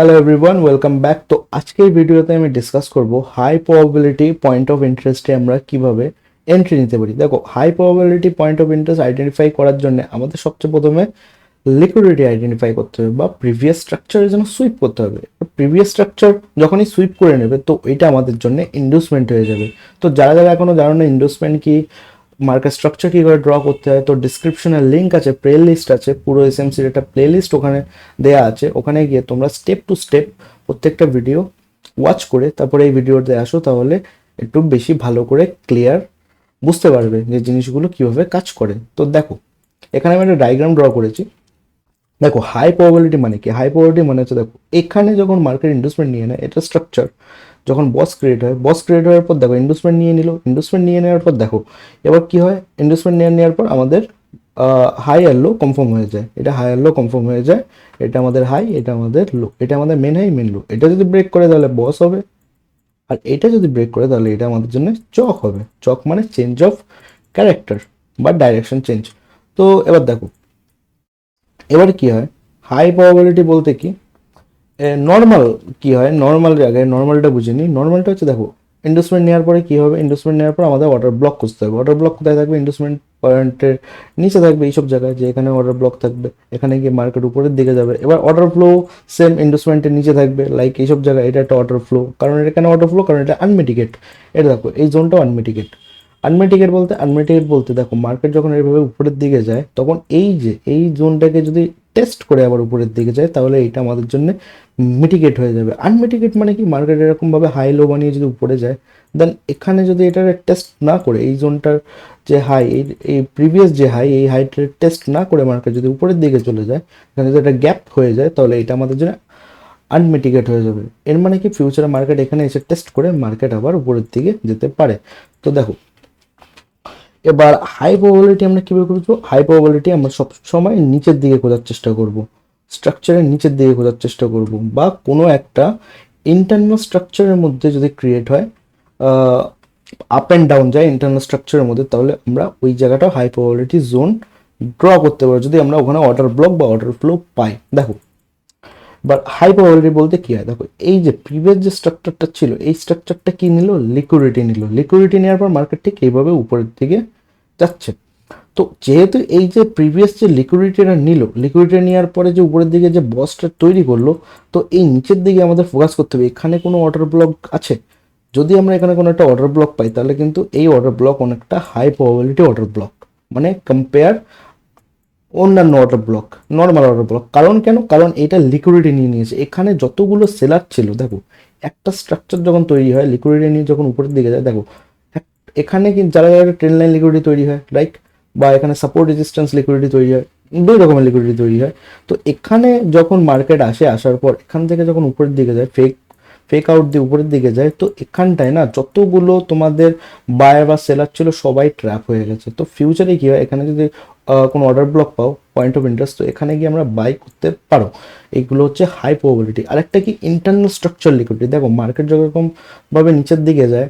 Hello everyone, welcome back. তো আজকের ভিডিওতে আমি ডিসকাস করব হাই প্রবাবিলিটি পয়েন্ট অফ ইন্টারেস্টে আমরা কিভাবে এন্ট্রি নিতে পারি। দেখো, high probability point of interest identify করার জন্য আমাদের সবচেয়ে প্রথমে লিকুইডিটি আইডেন্টিফাই করতে হবে বা প্রিভিয়াস স্ট্রাকচারের জন্য সুইপ করতে হবে। প্রিভিয়াস স্ট্রাকচার যখনই সুইপ করে নেবে তো এটা আমাদের জন্য ইন্ডুসমেন্ট হয়ে যাবে। তো যারা যারা এখনো জানো না ইন্ডুসমেন্ট কি, মার্কেট স্ট্রাকচার কী করে ড্র করতে হয়, তো ডিসক্রিপশনে লিঙ্ক আছে, প্লে লিস্ট আছে, পুরো এসএমসির একটা প্লে লিস্ট ওখানে দেয়া আছে। ওখানে গিয়ে তোমরা স্টেপ টু স্টেপ প্রত্যেকটা ভিডিও ওয়াচ করে তারপরে এই ভিডিওতে আসো, তাহলে একটু বেশি ভালো করে ক্লিয়ার বুঝতে পারবে যে জিনিসগুলো কীভাবে কাজ করে। তো দেখো, এখানে আমি একটা ডায়াগ্রাম ড্র করেছি। দেখো, হাই প্রবাবিলিটি মানে কি? হাই প্রবাবিলিটি মানে হচ্ছে, দেখো এখানে যখন মার্কেট ইনভেস্টমেন্ট নিয়ে নেয়, এটা স্ট্রাকচার। যখন বস ক্রিয়েট হয়, বস ক্রিয়েট হওয়ার পর দেখো ইনভেস্টমেন্ট নিয়ে নিল, ইনভেস্টমেন্ট নিয়ে নেওয়ার পর দেখো এবার কি হয়, ইনভেস্টমেন্ট নিয়ে নেওয়ার পর আমাদের হাই আর লো কনফার্ম হয়ে যায়। এটা হাই আর লো কনফার্ম হয়ে যায়, এটা আমাদের হাই, এটা আমাদের লো, এটা আমাদের মেন হাই মেন লো। এটা যদি ব্রেক করে তাহলে বস হবে, আর এটা যদি ব্রেক করে তাহলে এটা আমাদের জন্য চক হবে। চক মানে চেঞ্জ অফ ক্যারেক্টার বা ডাইরেকশন চেঞ্জ। তো এবার দেখো, এবার কি হয়, হাই প্রবাবিলিটি বলতে কি, নর্মাল কি হয়, নর্মাল জায়গায় নর্মালটা বুঝে নিই। নর্মালটা হচ্ছে, দেখো ইনভেস্টমেন্ট নেওয়ার পরে কি হবে, ইনভেস্টমেন্ট নেওয়ার পর আমাদের অর্ডার ব্লক খুঁজতে হবে। অর্ডার ব্লক কোথায় থাকবে? ইনভেস্টমেন্ট পয়েন্টের নিচে থাকবে, এইসব জায়গায় যে এখানে অর্ডার ব্লক থাকবে, এখানে গিয়ে মার্কেট উপরের দিকে যাবে। এবার অর্ডার ফ্লো সেম ইনভেস্টমেন্টের নিচে থাকবে, লাইক এইসব জায়গায়। এটা একটা অর্ডার ফ্লো, কারণ এটা কেন অর্ডার ফ্লো? কারণ এটা আনমিটিগেট। এটা দেখো এই জোনটাও আনমিটিগেট। আনমিটিগেট বলতে দেখো, মার্কেট যখন এইভাবে উপরের দিকে যায় তখন এই যে এই জোনটাকে যদি টেস্ট করে আবার উপরের দিকে যায় তাহলে এটা আমাদের জন্য মিটিগেট হয়ে যাবে। আনমিটিগেট মানে কি, মার্কেট এরকমভাবে হাই লো বানিয়ে যদি উপরে যায়, দেন এখানে যদি এটার টেস্ট না করে, এই জোনটার যে হাই, এই প্রিভিয়াস যে হাই, এই হাইটের টেস্ট না করে মার্কেট যদি উপরের দিকে চলে যায়, এখানে যদি একটা গ্যাপ হয়ে যায়, তাহলে এটা আমাদের জন্য আনমিটিগেট হয়ে যাবে। এর মানে কি, ফিউচারে মার্কেট এখানে এসে টেস্ট করে মার্কেট আবার উপরের দিকে যেতে পারে। তো দেখো, এবার হাই প্রবাবিলিটি আমরা কীভাবে খুঁজবো? হাই প্রবাবিলিটি আমরা সবসময় নিচের দিকে খোঁজার চেষ্টা করব, স্ট্রাকচারের নিচের দিকে খোঁজার চেষ্টা করব, বা কোনো একটা ইন্টারনাল স্ট্রাকচারের মধ্যে যদি ক্রিয়েট হয়, আপ অ্যান্ড ডাউন যায় ইন্টারনাল স্ট্রাকচারের মধ্যে, তাহলে আমরা ওই জায়গাটা হাই প্রবাবিলিটি জোন ড্র করতে পারি, যদি আমরা ওখানে অর্ডার ব্লক বা অর্ডার ফ্লো পাই। দেখো, বাট হাই প্রবাবিলিটি বলতে কি হয়, দেখো এই যে প্রিভিয়াস যে স্ট্রাকচারটা ছিল, এই স্ট্রাকচারটা কি নিল? লিকুইডিটি নিল। লিকুইডিটি নেওয়ার পর মার্কেট ঠিক এইভাবে উপরের দিকে যাচ্ছে। তো যেহেতু এই যে প্রিভিয়াস যে লিকুইডিটিটা নিল, লিকুইডিটি নেওয়ার পরে যে উপরের দিকে যে বসটা তৈরি করলো, তো এই নিচের দিকে আমাদের ফোকাস করতে হবে। এখানে কোনো অর্ডার ব্লক আছে, যদি আমরা এখানে কোনো একটা অর্ডার ব্লক পাই, তাহলে কিন্তু এই অর্ডার ব্লক অনেকটা হাই প্রবাবিলিটি অর্ডার ব্লক, মানে কম্পেয়ার অন্যান্য order block, normal order block. কারণ কেন? কারণ এটা লিকুইডিটি নিয়ে নিয়েছে। এখানে যতগুলো সেলার ছিল, দেখো একটা স্ট্রাকচার যখন তৈরি হয়, লিকুইডিটি নিয়ে যখন উপরের দিকে যায়, দেখো এখানে কিন্তু যারা যারা ট্রেন লাইন লিকুইডিটি তৈরি হয়, রাইট, বা এখানে সাপোর্ট রেজিস্ট্যান্স লিকুইডিটি তৈরি হয়, দুই রকমের লিকুইডিটি তৈরি হয়। তো এখানে যখন মার্কেট আসে, আসার পর এখান থেকে যখন উপরের দিকে যায়, ফেক আউট দিয়ে উপরের দিকে যায়, তো এখানটায় না যতগুলো তোমাদের বায়ার বা সেলার ছিল সবাই ট্র্যাপ হয়ে গেছে। তো ফিউচারে কি হয়, এখানে যদি কোনো অর্ডার ব্লক পাও পয়েন্ট অফ ইন্টারেস্ট, তো এখানে গিয়ে আমরা বাই করতে পারো। এইগুলো হচ্ছে হাই প্রবাবিলিটি। আরেকটা কি, ইন্টারনাল স্ট্রাকচার লিকুইডিটি। দেখো মার্কেট যেরকমভাবে নিচের দিকে যায়,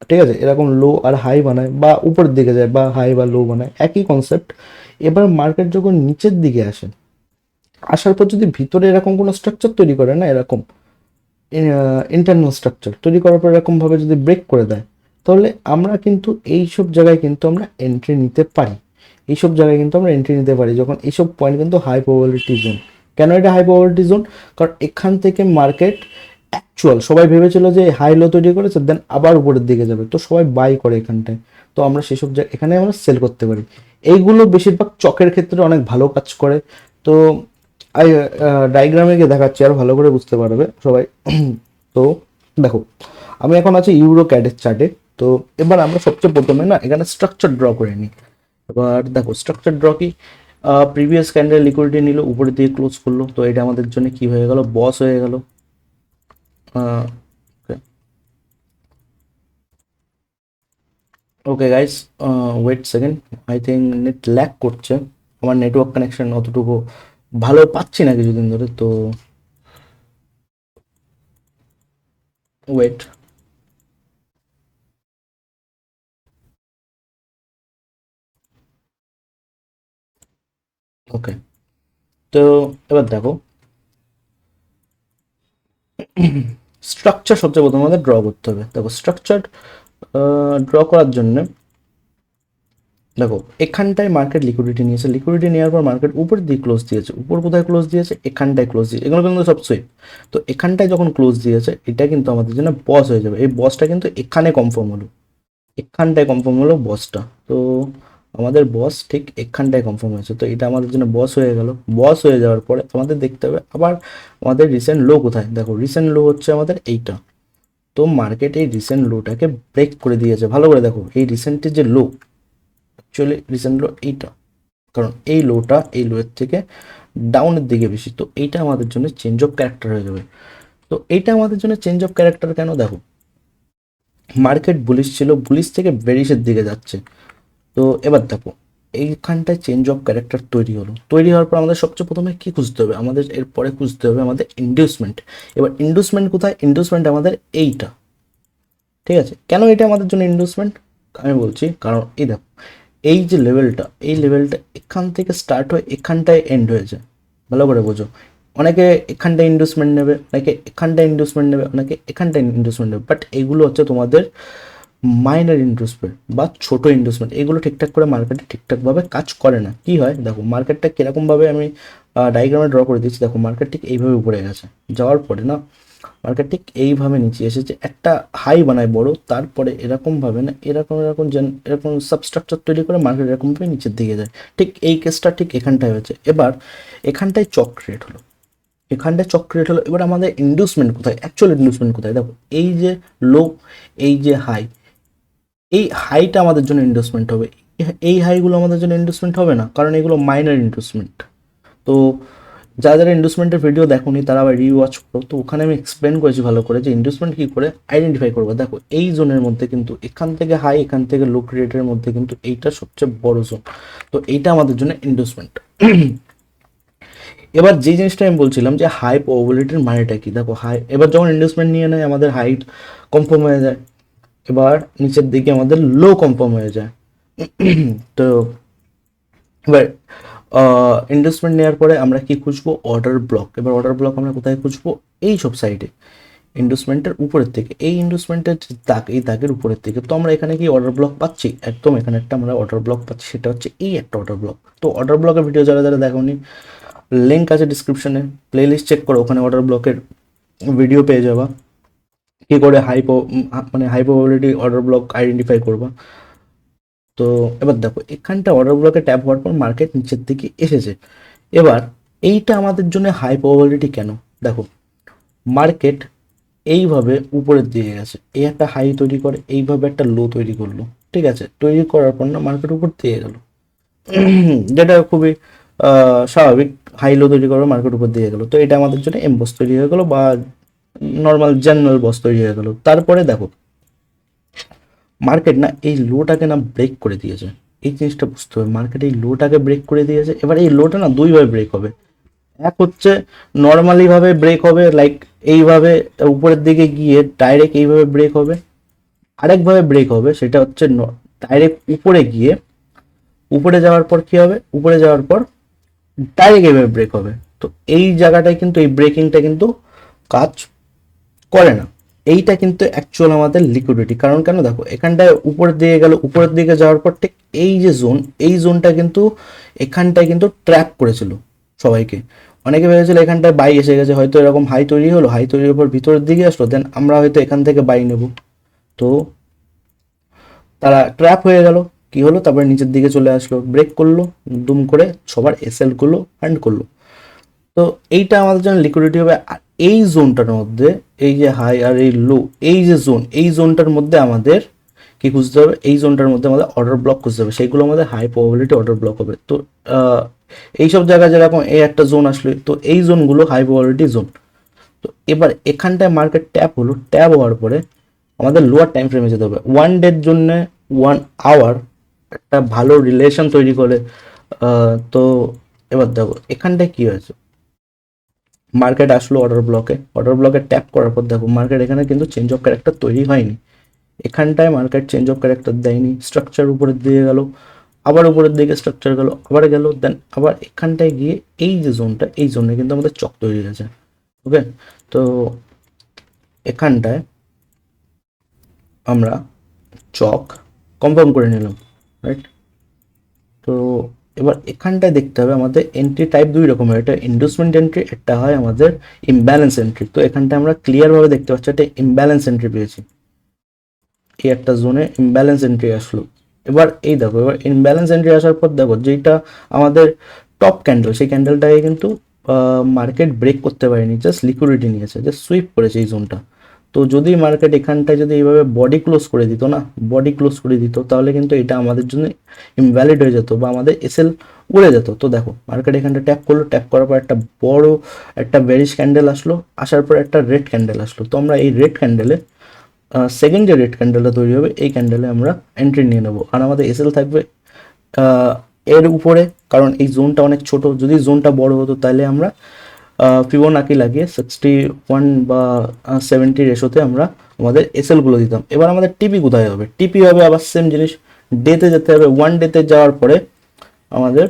ঠিক আছে, এরকম লো আর হাই বানায়, বা উপরের দিকে যায় বা হাই বা লো বানায়, একই কনসেপ্ট। এবার মার্কেট যখন নিচের দিকে আসে, আসার পর যদি ভিতরে এরকম কোনো স্ট্রাকচার তৈরি করে না, এরকম ইন্টারনাল স্ট্রাকচার তৈরি করার পর এরকমভাবে যদি ব্রেক করে দেয়, তাহলে আমরা কিন্তু এইসব জায়গায় কিন্তু আমরা এন্ট্রি নিতে পারি। এইসব জায়গায় কিন্তু আমরা এন্ট্রি নিতে পারি যখন এইসব পয়েন্ট কিন্তু হাই প্রবাবিলিটি জোন। কেন এটা হাই প্রবাবিলিটি জোন? কারণ এখান থেকে মার্কেট অ্যাকচুয়াল সবাই ভেবেছিল যে হাই লো তৈরি করেছে, দেন আবার উপরের দিকে যাবে, তো সবাই বাই করে এখানটায়। তো আমরা সেসব জায়গায় এখানে আমরা সেল করতে পারি। এইগুলো বেশিরভাগ চকের ক্ষেত্রে অনেক ভালো কাজ করে। তো আই ডায়াগ্রামে গিয়ে দেখাচ্ছি, আরো ভালো করে বুঝতে পারবে সবাই। তো দেখো, আমি এখন আছি ইউরো ক্যাডের চার্টে। তো এবার আমরা সবচেয়ে প্রথমে না এখানে স্ট্রাকচার ড্র করে নিই। এবার দেখো স্ট্রাকচার ড্র কি, প্রিভিয়াস ক্যান্ডেল লিকুইডিটি নিল, উপরের দিকে ক্লোজ করলো, তো এটা আমাদের জন্য কি হয়ে গেল? বস হয়ে গেল। Okay guys, wait second, I think net lag করছে। আমার নেটওয়ার্ক কানেকশন অতটুকু ভালো পাচ্ছি না কিছুদিন ধরে। তো ওয়েট, ওকে। তো এবার দেখো, স্ট্রাকচার সবচেয়ে প্রথমে আমাদের ড্র করতে হবে। দেখো স্ট্রাকচার ড্র করার জন্য দেখো এখানটায় মার্কেট লিকুইডিটি নিয়েছে, লিকুইডিটি নেওয়ার পর মার্কেট উপর দিয়ে ক্লোজ দিয়েছে, উপর কোথায় ক্লোজ দিয়েছে, এখানটায় ক্লোজ দিয়েছে, এগুলো কিন্তু সব সুইপ। তো এখানটায় যখন ক্লোজ দিয়েছে এটা কিন্তু আমাদের জন্য বস হয়ে যাবে, এই বসটা কিন্তু এখানে কনফার্ম হলো, এখানটায় কনফার্ম হলো বসটা। তো আমাদের বস ঠিক এখানটায় কনফার্ম হয়েছে, তো এটা আমাদের জন্য বস হয়ে গেল। বস হয়ে যাওয়ার পরে আমাদের দেখতে হবে আবার আমাদের রিসেন্ট লো কোথায়। দেখো রিসেন্ট লো হচ্ছে আমাদের এইটা, তো মার্কেট এই রিসেন্ট লোটাকে ব্রেক করে দিয়েছে। ভালো করে দেখো এই রিসেন্টের যে লো, অ্যাকচুয়ালি রিসেন্ট লো এইটা, কারণ এই লোটা এই লোয়ের থেকে ডাউনের দিকে বেশি, তো এইটা আমাদের জন্য চেঞ্জ অফ ক্যারেক্টার হয়ে যাবে। তো এইটা আমাদের জন্য চেঞ্জ অফ ক্যারেক্টার কেন, দেখো মার্কেট বুলিশ ছিল, বুলিশ থেকে বেরিশের দিকে যাচ্ছে। তো এবার দেখো এইখানটায় চেঞ্জ অফ ক্যারেক্টার তৈরি হলো, তৈরি হওয়ার পর আমাদের সবচেয়ে প্রথমে কি খুঁজতে হবে, আমাদের এরপরে খুঁজতে হবে আমাদের ইন্ডিউসমেন্ট। এবার ইন্ডিউসমেন্ট কোথায়, ইন্ডিউসমেন্ট আমাদের এইটা, ঠিক আছে। কেন এটা আমাদের জন্য ইন্ডিউসমেন্ট আমি বলছি, কারণ এই দেখো এই যে লেভেলটা, এই লেভেলটা এখান থেকে স্টার্ট হয়ে এখানটায় এন্ড হয়েছে। ভালো করে বোঝো, অনেকে এখানটায় ইন্ডিউসমেন্ট নেবে, অনেকে এখানটায় ইন্ডিউসমেন্ট নেবে, অনেকে এখানটায় ইন্ডিউসমেন্ট নেবে, বাট এইগুলো হচ্ছে তোমাদের মাইনার ইনভেস্টমেন্ট বা ছোট ইনভেস্টমেন্ট, এগুলো ঠিকঠাক করে মার্কেটে ঠিকঠাকভাবে কাজ করে না। কি হয় দেখো মার্কেটটা কীরকমভাবে আমি ডায়াগ্রামে ড্র করে দিচ্ছি। দেখো মার্কেট ঠিক এইভাবে উপরে গেছে, যাওয়ার পরে না মার্কেট ঠিক এইভাবে নিচে এসেছে, একটা হাই বানায় বড়, তারপরে এরকমভাবে না এরকম এরকম যেন এরকম সাবস্ট্রাকচার তৈরি করে মার্কেট এরকমভাবে নিচের দিকে যায়। ঠিক এই কেসটা ঠিক এখানটায় হয়েছে। এবার এখানটায় চক ক্রিয়েট হলো, এখানটায় চক ক্রিয়েট হলো। এবার আমাদের ইন্ডিউসমেন্ট কোথায়, অ্যাকচুয়াল ইন্ডিউসমেন্ট কোথায়, দেখো এই যে লো, এই যে হাই, এই হাইটা আমাদের জন্য ইনভেস্টমেন্ট হবে। এই হাইগুলো আমাদের জন্য ইনভেস্টমেন্ট হবে না, কারণ এগুলো মাইনার ইনভেস্টমেন্ট। তো যারা যারা ইনভেস্টমেন্টের ভিডিও দেখোনি তারা আবার রিওয়াচ করো, তো ওখানে আমি এক্সপ্লেন করেছি ভালো করে যে ইনভেস্টমেন্ট কী করে আইডেন্টিফাই করবো। দেখো এই জোনের মধ্যে কিন্তু এখান থেকে হাই এখান থেকে লো ক্রিয়েটের মধ্যে কিন্তু এইটা সবচেয়ে বড় জোন, তো এইটা আমাদের জন্য ইনভেস্টমেন্ট। এবার যে জিনিসটা আমি বলছিলাম যে হাই প্রবাবিলিটির মানেটা কি, দেখো হাই এবার যখন ইনভেস্টমেন্ট নিয়ে নেয় আমাদের হাইট কনফার্ম হয়ে যায়, এবার নিচের দিকে আমাদের লো কনফার্ম হয়ে যায়। তো এবার ইনভেস্টমেন্ট নেওয়ার পরে আমরা কি খুঁজবো, অর্ডার ব্লক। এবার অর্ডার ব্লক আমরা কোথায় খুঁজবো, এই সব সাইডে ইনভেস্টমেন্টের উপরের থেকে, এই ইনভেস্টমেন্টের যে দাগ এই দাগের উপরের থেকে। তো আমরা এখানে কি অর্ডার ব্লক পাচ্ছি, একদম এখানে একটা আমরা অর্ডার ব্লক পাচ্ছি, সেটা হচ্ছে এই একটা অর্ডার ব্লক। তো অর্ডার ব্লকের ভিডিও যারা যারা দেখোনি লিঙ্ক আছে ডিসক্রিপশনে, প্লেলিস্ট চেক করো, ওখানে অর্ডার ব্লকের ভিডিও পেয়ে যাবা, কী করে মানে high probability order block identify করবা। তো এবার দেখো এখানটা অর্ডার ব্লকে ট্যাপ হওয়ার পর মার্কেট নিচের দিকে এসেছে। এবার এইটা আমাদের জন্য হাই প্রবাবিলিটি কেন, দেখো মার্কেট এইভাবে উপরের দিকে গেছে, এই একটা হাই তৈরি করে, এইভাবে একটা লো তৈরি করলো, ঠিক আছে। তৈরি করার পর না মার্কেট উপর দিয়ে গেল, যেটা খুবই স্বাভাবিক, হাই লো তৈরি করে মার্কেট উপর দিয়ে গেল। তো এটা আমাদের জন্য এম বস তৈরি হয়ে গেলো বা নর্মাল জেনারেল বস তৈরি হয়ে গেল। তারপরে দেখো মার্কেট না এই লোটাকে না ব্রেক করে দিয়েছে, এই জিনিসটা বুঝতে হবে, মার্কেট এই লোটাকে ব্রেক করে দিয়েছে। এবার এই লোটা না দুইভাবে ব্রেক হবে, এক হচ্ছে নর্মালি ভাবে ব্রেক হবে, লাইক এইভাবে উপরের দিকে গিয়ে ডাইরেক্ট এইভাবে ব্রেক হবে, আরেকভাবে ব্রেক হবে সেটা হচ্ছে ডাইরেক্ট উপরে গিয়ে, উপরে যাওয়ার পর কি হবে, উপরে যাওয়ার পর ডাইরেক্ট এইভাবে ব্রেক হবে। তো এই জায়গাটায় কিন্তু এই ব্রেকিংটা কিন্তু কাজ করে না, এইটা কিন্তু অ্যাকচুয়াল আমাদের লিকুইডিটি। কারণ কেন, দেখো এখানটায় উপরের দিকে গেল, উপরের দিকে যাওয়ার পর ঠিক এই যে জোন, এই জোনটা কিন্তু এখানটায় কিন্তু ট্র্যাপ করেছিল সবাইকে। অনেকে ভেবেছিল এখানটায় বাই এসে গেছে, হয়তো এরকম হাই তৈরি হলো, হাই তৈরির পর ভিতরের দিকে আসলো, দেন আমরা হয়তো এখান থেকে বাই নেব। তো তারা ট্র্যাপ হয়ে গেল, কি হলো, তারপরে নিচের দিকে চলে আসলো, ব্রেক করলো, দুম করে সবার এসএল গুলো ফান্ড করলো। তো এইটা আমাদের জন্য লিকুইডিটি হবে। আর এই জোনটার মধ্যে এই যে হাই আর এই লো, এই যে জোন, এই জোনটার মধ্যে আমাদের কি খুঁজতে হবে, এই জোনটার মধ্যে আমাদের অর্ডার ব্লক খুঁজতে হবে, সেইগুলো আমাদের হাই প্রবাবিলিটি অর্ডার ব্লক হবে। তো এইসব জায়গায় যেরকম এই একটা জোন আসলে, তো এই জোনগুলো হাই প্রবাবিলিটি জোন। তো এবার এখানটায় মার্কেট ট্যাপ হলো, ট্যাপ হওয়ার পরে আমাদের লোয়ার টাইম ফ্রেমে যেতে হবে। ওয়ান ডের জন্য 1 আওয়ার একটা ভালো রিলেশন তৈরি করে। তো এবার দেখো এখানটায় কি হয়েছে, মার্কেট আসলো অর্ডার ব্লকে, অর্ডার ব্লকে ট্যাপ করার পর দেখো মার্কেট এখানে কিন্তু চেঞ্জ অফ ক্যারেক্টার তৈরি হয়নি, এখানটায় মার্কেট চেঞ্জ অফ ক্যারেক্টার দেয়নি, স্ট্রাকচার উপরের দিকে গেল, আবার উপরের দিকে স্ট্রাকচার গেল, আবার গেল, দেন আবার এখানটায় গিয়ে এই যে জোনটা, এই জোনে কিন্তু আমাদের চক তৈরি হয়েছে। ওকে, তো এখানটায় আমরা চক কনফার্ম করে নিলাম, রাইট? তো এবার এখানটায় দেখতে হবে আমাদের এন্ট্রি টাইপ দুই রকমের, একটা ইন্ডাসমেন্ট এন্ট্রি, একটা হয় আমাদের ইমব্যালেন্স এন্ট্রি। তো এখানটায় আমরা ক্লিয়ারভাবে দেখতে পাচ্ছি একটা ইমব্যালেন্স এন্ট্রি পেয়েছি, এই একটা জোনে ইমব্যালেন্স এন্ট্রি আসলো। এবার এই দেখো, এবার ইমব্যালেন্স এন্ট্রি আসার পর দেখো যেটা আমাদের টপ ক্যান্ডেল, সেই ক্যান্ডেলটাকে কিন্তু মার্কেট ব্রেক করতে পারেনি, জাস্ট লিকুইডিটি নিয়েছে, জাস্ট সুইপ করেছে এই জোনটা। তো যদি মার্কেট এখানটায় যদি এইভাবে বডি ক্লোজ করে দিত না, বডি ক্লোজ করে দিত, তাহলে কিন্তু এটা আমাদের জন্য ইনভ্যালিড হয়ে যেত বা আমাদের এসএল উড়ে যেত। তো দেখো মার্কেট এখানটা ট্যাপ করলো, ট্যাপ করার পর একটা বড় একটা বেরিশ ক্যান্ডেল আসলো, আসার পর একটা রেড ক্যান্ডেল আসলো। তো আমরা এই রেড ক্যান্ডেলে সেকেন্ড যে রেড ক্যান্ডেলটা তৈরি হবে, এই ক্যান্ডেলে আমরা এন্ট্রি নিয়ে নেবো, আর আমাদের এসএল থাকবে এর উপরে, কারণ এই জোনটা অনেক ছোট। যদি জোনটা বড় হতো তাহলে আমরা ফিবোনাকি লাগিয়ে 61 বা 70 রেশোতে আমরা আমাদের এসএলগুলো দিতাম। এবার আমাদের টিপি কোথায় হবে? টিপি হবে আবার সেম জিনিস, ডেতে যেতে হবে। ওয়ান ডেতে যাওয়ার পরে আমাদের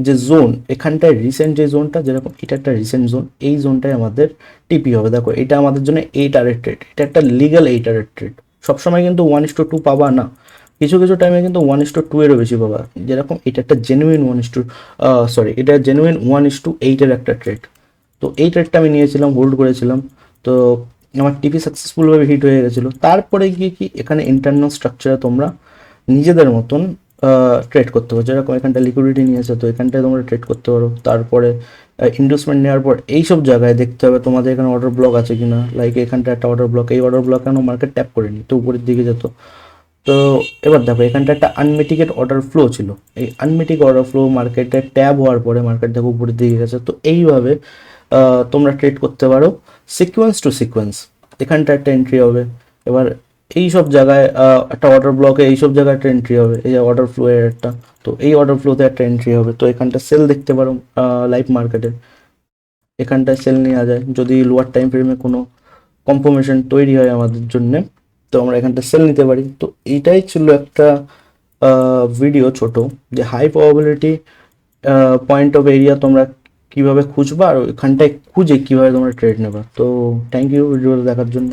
যে জোন এখানটায় রিসেন্ট যে জোনটা, যেরকম এটা একটা রিসেন্ট জোন, এই জোনটায় আমাদের টিপি হবে। দেখো এটা আমাদের জন্য 8 ট্রেড, এটা একটা লিগাল 8 ট্রেড। সবসময় কিন্তু 1:2 পাবা না, কিছু কিছু টাইমে কিন্তু 1:2 এরও বেশি পাবা। যেরকম এটা একটা জেনুইন 1:, সরি, এটা জেনুইন 1:8 একটা ট্রেড। তো এই ট্রেডটা আমি নিয়েছিলাম, হোল্ড করেছিলাম। তো আমার টিপি সাকসেসফুলভাবে হিট হয়ে গেছিলো। তারপরে গিয়ে কি এখানে ইন্টারনাল স্ট্রাকচারে তোমরা নিজেদের মতন ট্রেড করতে পারো। যেরকম এখানটা লিকুইডিটি নিয়েছে, তো এখানটায় তোমরা ট্রেড করতে পারো। তারপরে ইনভেস্টমেন্ট নেওয়ার পর এইসব জায়গায় দেখতে হবে তোমাদের এখানে অর্ডার ব্লক আছে কিনা। লাইক এখানটা একটা অর্ডার ব্লক, এই অর্ডার ব্লক কেন মার্কেট ট্যাপ করেনি, তো উপরের দিকে যেত। তো এবার দেখো এখানটা একটা আনমিটিগেট অর্ডার ফ্লো ছিল, এই আনমিটিক অর্ডার ফ্লো মার্কেটে ট্যাব হওয়ার পরে মার্কেট দেখো উপরের দিকে গেছে। তো এইভাবে তোমরা ট্রেড করতে পারো সিকোয়েন্স টু সিকোয়েন্স। এখানটা একটা এন্ট্রি হবে, এবার এই সব জায়গায় একটা অর্ডার ব্লকে এই সব জায়গায় একটা এন্ট্রি হবে, এই যে অর্ডার ফ্লো এর একটা, তো এই অর্ডার ফ্লোতে একটা এন্ট্রি হবে। তো এখানটা সেল দেখতে পারো লাইভ মার্কেটে, এখানটায় সেল নেওয়া যায় যদি লোয়ার টাইম ফ্রেমে কোনো কনফার্মেশন তৈরি হয় আমাদের জন্য, তো আমরা এখানটা সেল নিতে পারি। তো এইটাই ছিল একটা ভিডিও ছোট, যে high probability point of area তোমরা কিভাবে খুঁজবা, আর ওইখানটায় খুঁজে কিভাবে তোমরা ট্রেড নেবা। তো থ্যাংক ইউ ভিডিওটা দেখার জন্য।